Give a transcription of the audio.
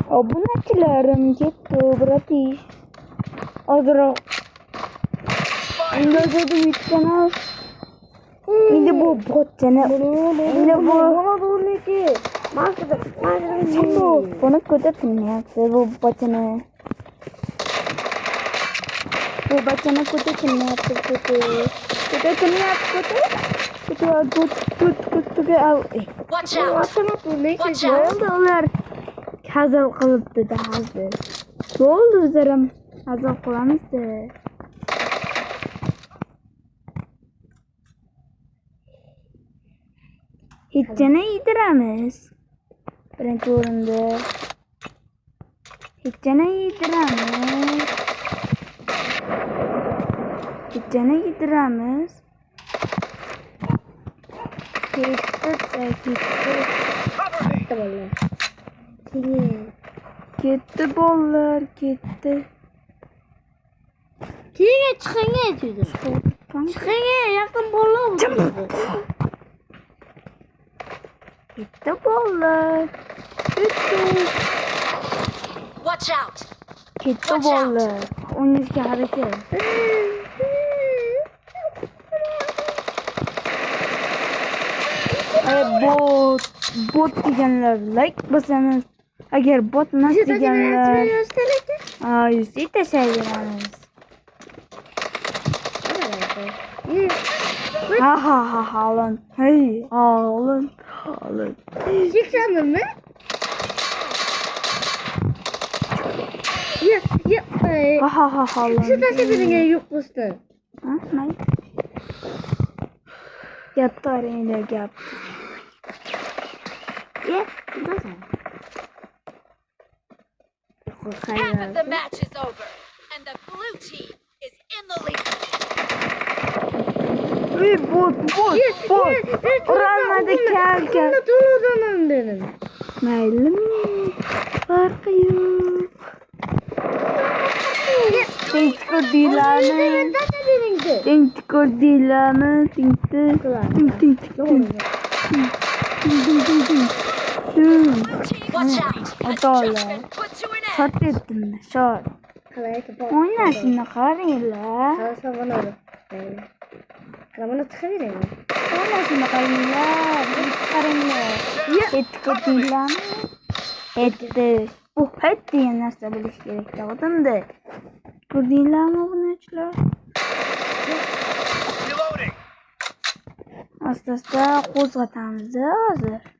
Obunachilarim ketdi, bratish. Ozroq. Endi kanal. Endi bu botchani. Endi bu buni ko'tatilmayapti, bu botchani. Bu botchani ko'tatilmayapti, Watch out! Ular hazil qilibdi-da hozir. Bo'ldi, o'zlarim hazil qilamiz-da. Hechchani yediramiz. Birinchi o'rinda. Hechchani yediramiz. Ketdi bolalar, ketdi. Keyinga chiqinga aytdi. Chiqinga yaqin bolalar. Ketdi bolalar. Watch out! Ketdi bolalar. O'ynashga harakat. Bot deganlar like bosamiz. Agar bot emas deganlar, yuzta tashlayveramiz. Ha, lan. Hey, lan. Çıksandın mı? Ya. Ha, lan. Şu taşı birine yokmuştu. Ha, ne? Yattı arayla gap. Ya, nasıl? Half of the match is over, and the blue team is in the lead. Bot. Uğranmadı kelken. Doludanım benim. Mayli mi? Farkı yok. Denk ko'rdinglarmi? Watch out! A Otolar. judgment put to an end. Shot etdim, shot. O'ynashini qaranglar. Bana çıkabilirim. O'ynashini qaranglar. Etdi ko'rdinglarmi? Etdi. Bu het degan narsa bo'lish kerak odamda. Ko'rdinglarmi obunachilar? Asta qo'zg'atamiz hozir.